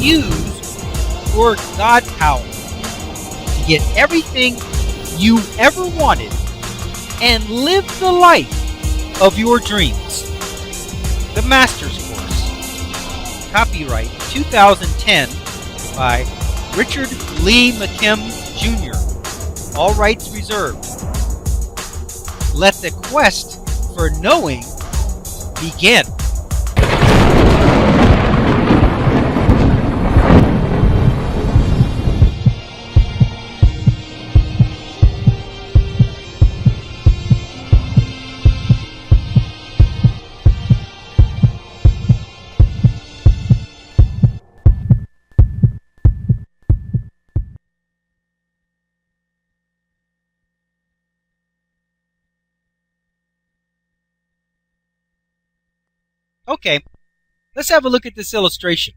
use your God power to get everything you ever wanted and live the life of your dreams. The Master's Course. Copyright 2010 by Richard Lee McKim Jr. All rights reserved. Let the quest for knowing begin. Okay, let's have a look at this illustration.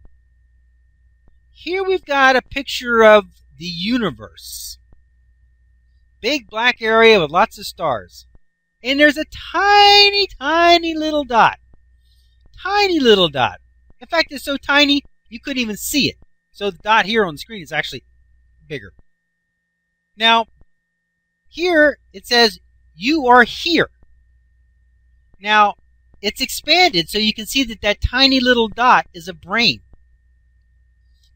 Here we've got a picture of the universe. Big black area with lots of stars. And there's a tiny, tiny little dot. Tiny little dot. In fact, it's so tiny you couldn't even see it. So the dot here on the screen is actually bigger. Now, here it says, you are here. Now, it's expanded so you can see that that tiny little dot is a brain.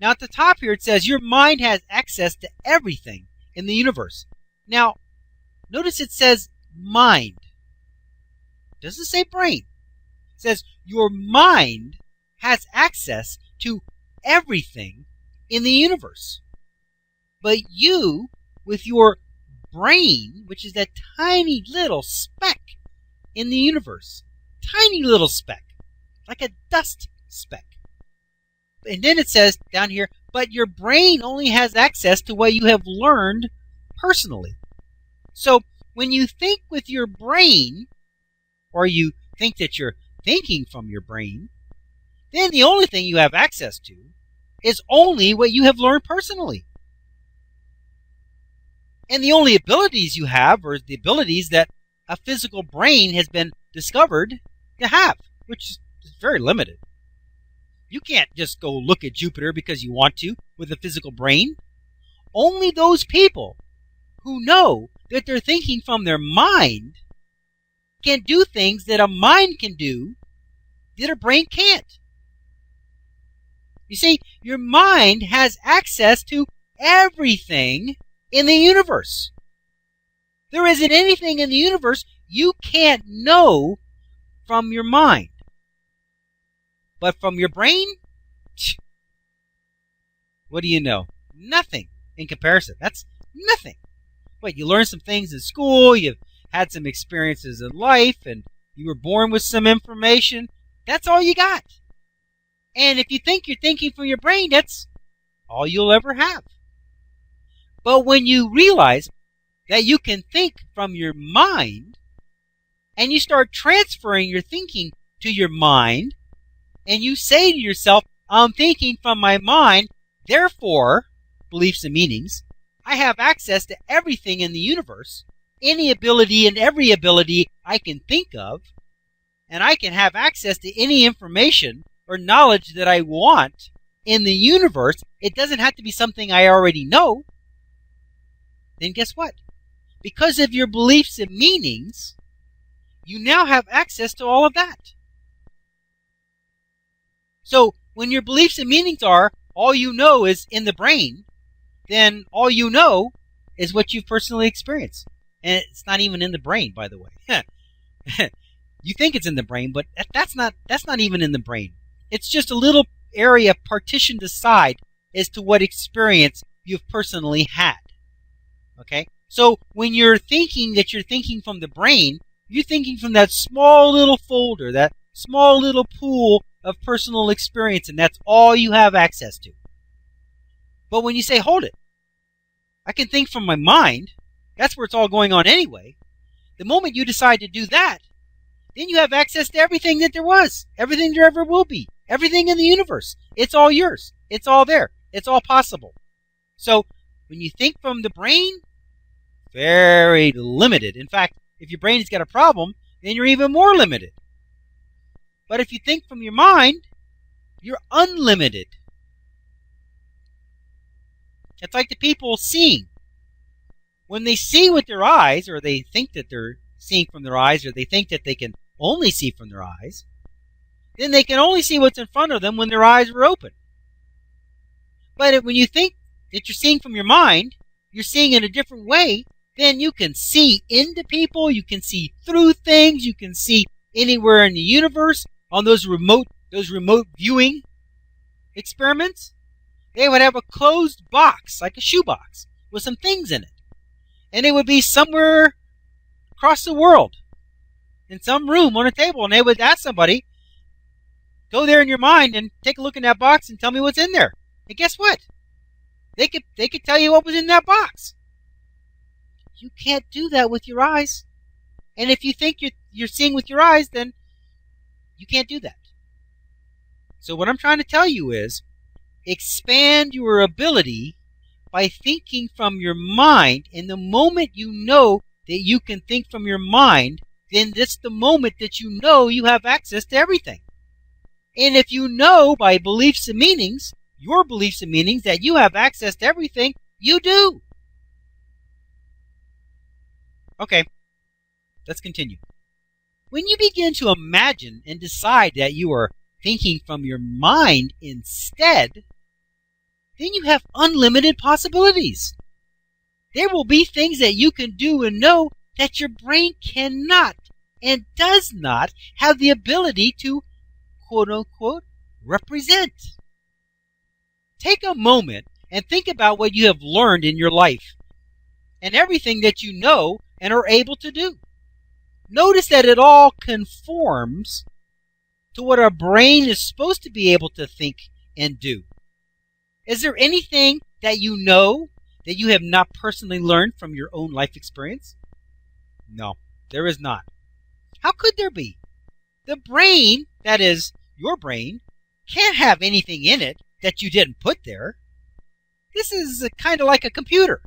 Now at the top here it says your mind has access to everything in the universe. Now notice it says mind. It doesn't say brain. It says your mind has access to everything in the universe. But you, with your brain, which is that tiny little speck in the universe, tiny little speck, like a dust speck. And then it says down here, but your brain only has access to what you have learned personally. So when you think with your brain, or you think that you're thinking from your brain, then the only thing you have access to is only what you have learned personally. And the only abilities you have are the abilities that a physical brain has been discovered to have, which is very limited. You can't just go look at Jupiter because you want to with a physical brain. Only those people who know that they're thinking from their mind can do things that a mind can do that a brain can't. You see, your mind has access to everything in the universe. There isn't anything in the universe you can't know from your mind. But from your brain, what do you know? Nothing in comparison. That's nothing. But you learned some things in school, you've had some experiences in life, and you were born with some information. That's all you got. And if you think you're thinking from your brain, that's all you'll ever have. But when you realize that you can think from your mind, and you start transferring your thinking to your mind, and you say to yourself, I'm thinking from my mind, therefore, beliefs and meanings, I have access to everything in the universe, any ability and every ability I can think of, and I can have access to any information or knowledge that I want in the universe. It doesn't have to be something I already know. Then guess what? Because of your beliefs and meanings, you now have access to all of that. So when your beliefs and meanings are all you know is in the brain, then all you know is what you've personally experienced. And it's not even in the brain, by the way. You think it's in the brain, but that's not even in the brain. It's just a little area partitioned aside as to what experience you've personally had. Okay? So when you're thinking that you're thinking from the brain, you're thinking from that small little folder, that small little pool of personal experience, and that's all you have access to. But when you say, hold it, I can think from my mind, that's where it's all going on anyway. The moment you decide to do that, then you have access to everything that there was, everything there ever will be, everything in the universe. It's all yours. It's all there. It's all possible. So when you think from the brain, very limited. In fact, if your brain has got a problem, then you're even more limited. But if you think from your mind, you're unlimited. It's like the people seeing. When they see with their eyes, or they think that they're seeing from their eyes, or they think that they can only see from their eyes, then they can only see what's in front of them when their eyes are open. But when you think that you're seeing from your mind, you're seeing in a different way, then you can see into people, you can see through things, you can see anywhere in the universe. On those remote viewing experiments, they would have a closed box, like a shoebox, with some things in it. And it would be somewhere across the world, in some room on a table, and they would ask somebody, go there in your mind and take a look in that box and tell me what's in there. And guess what? They could tell you what was in that box. You can't do that with your eyes. And if you think you're seeing with your eyes, then you can't do that. So what I'm trying to tell you is, expand your ability by thinking from your mind. And the moment you know that you can think from your mind, then that's the moment that you know you have access to everything. And if you know by beliefs and meanings, your beliefs and meanings, that you have access to everything, you do. Okay, let's continue. When you begin to imagine and decide that you are thinking from your mind instead, then you have unlimited possibilities. There will be things that you can do and know that your brain cannot and does not have the ability to, quote-unquote, represent. Take a moment and think about what you have learned in your life and everything that you know and are able to do. Notice that it all conforms to what our brain is supposed to be able to think and do. Is there anything that you know that you have not personally learned from your own life experience? No, there is not. How could there be? The brain, that is, your brain, can't have anything in it that you didn't put there. This is kind of like a computer.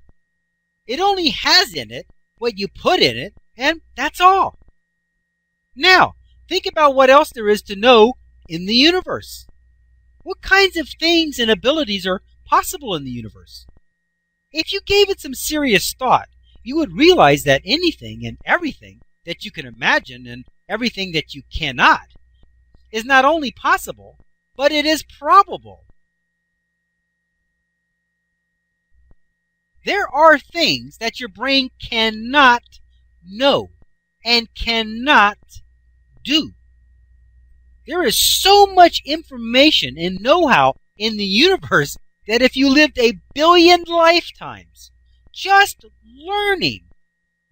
It only has in it what you put in it, and that's all. Now, think about what else there is to know in the universe. What kinds of things and abilities are possible in the universe? If you gave it some serious thought, you would realize that anything and everything that you can imagine and everything that you cannot is not only possible, but it is probable. There are things that your brain cannot know and cannot do. There is so much information and know-how in the universe that if you lived 1 billion lifetimes just learning,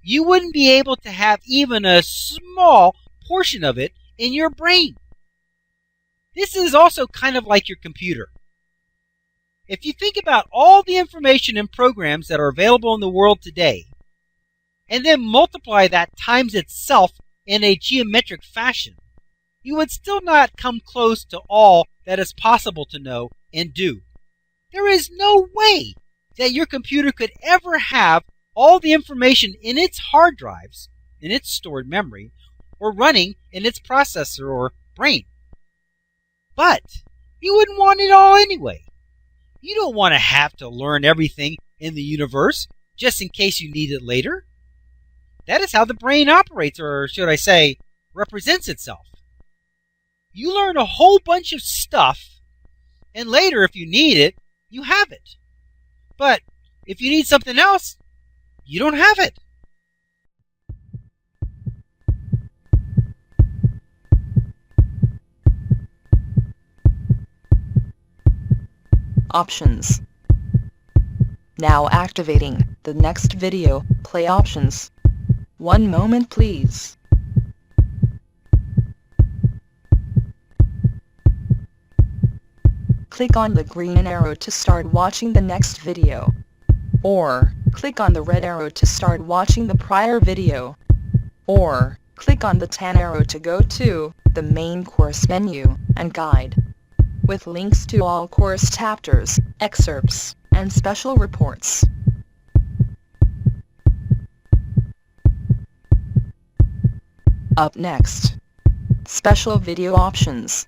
you wouldn't be able to have even a small portion of it in your brain. This is also kind of like your computer. If you think about all the information and programs that are available in the world today, and then multiply that times itself in a geometric fashion, you would still not come close to all that is possible to know and do. There is no way that your computer could ever have all the information in its hard drives, in its stored memory, or running in its processor or brain. But you wouldn't want it all anyway. You don't want to have to learn everything in the universe just in case you need it later. That is how the brain operates, or should I say, represents itself. You learn a whole bunch of stuff, and later, if you need it, you have it. But if you need something else, you don't have it. Options. Now activating the next video play options. 1 moment please. Click on the green arrow to start watching the next video. Or, click on the red arrow to start watching the prior video. Or, click on the tan arrow to go to the main course menu and guide, with links to all course chapters, excerpts, and special reports. Up next, special video options.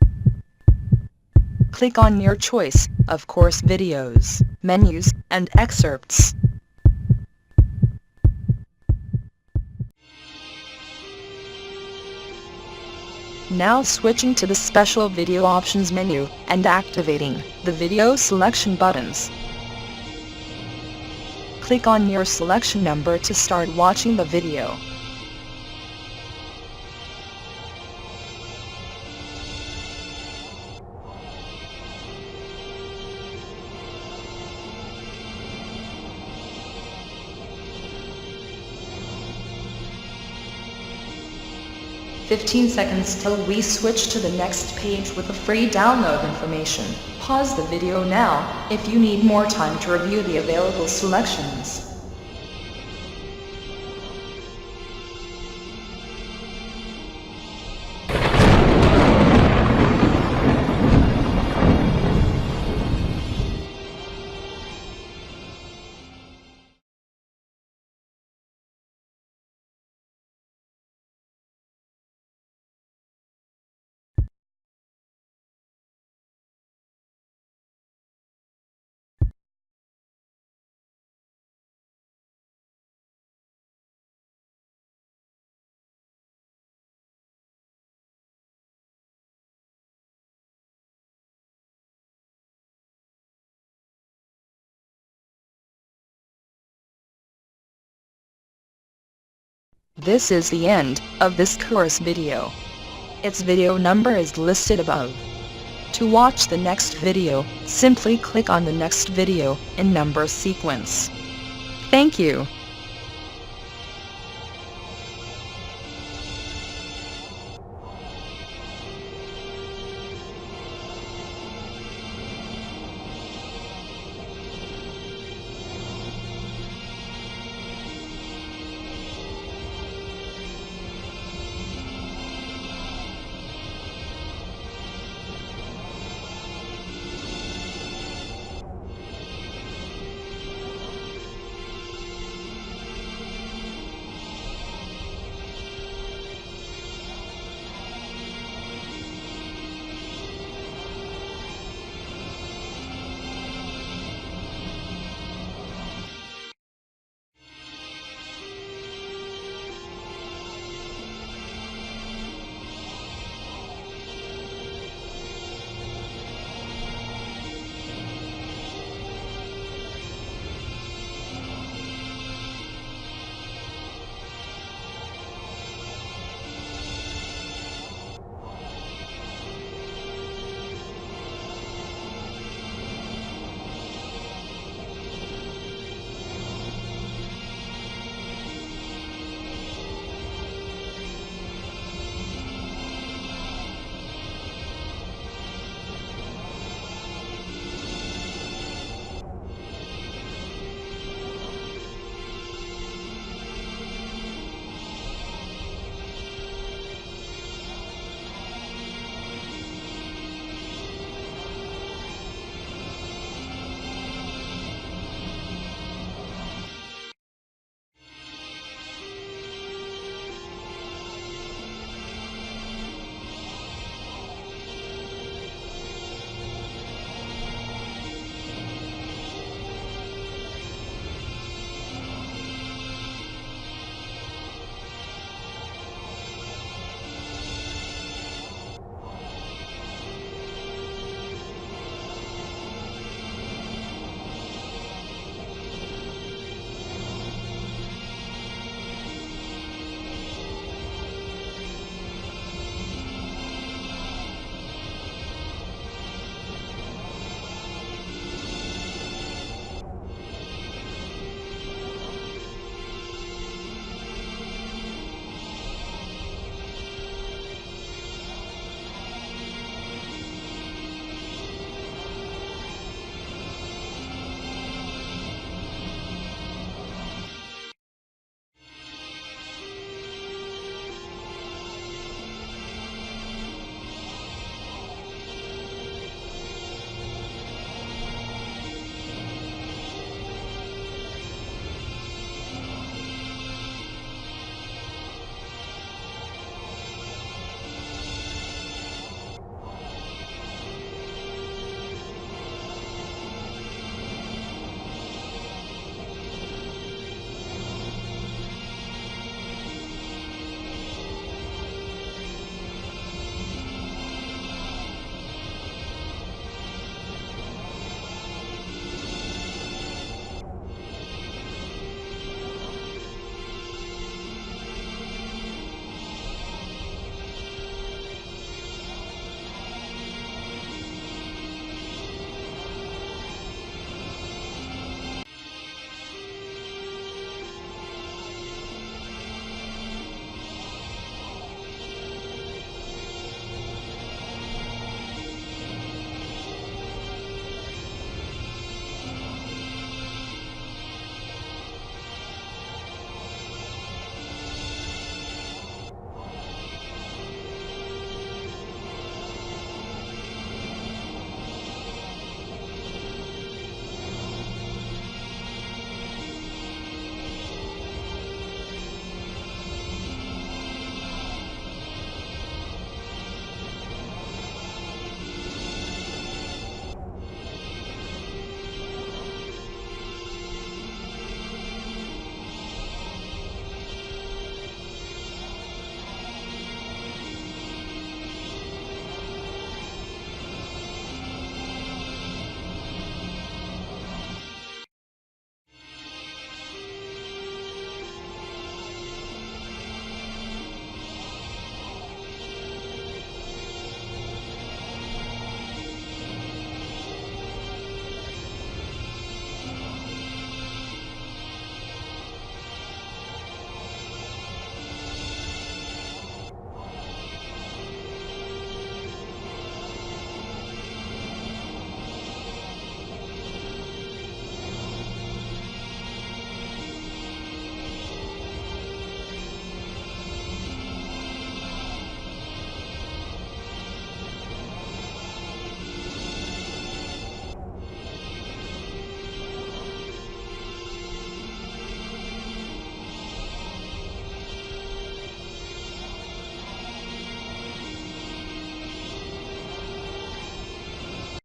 Click on your choice of course videos, menus, and excerpts. Now switching to the special video options menu and activating the video selection buttons. Click on your selection number to start watching the video. "15 seconds till we switch to the next page with the free download information. Pause the video now if you need more time to review the available selections." This is the end of this course video. Its video number is listed above. To watch the next video, simply click on the next video in number sequence. Thank you.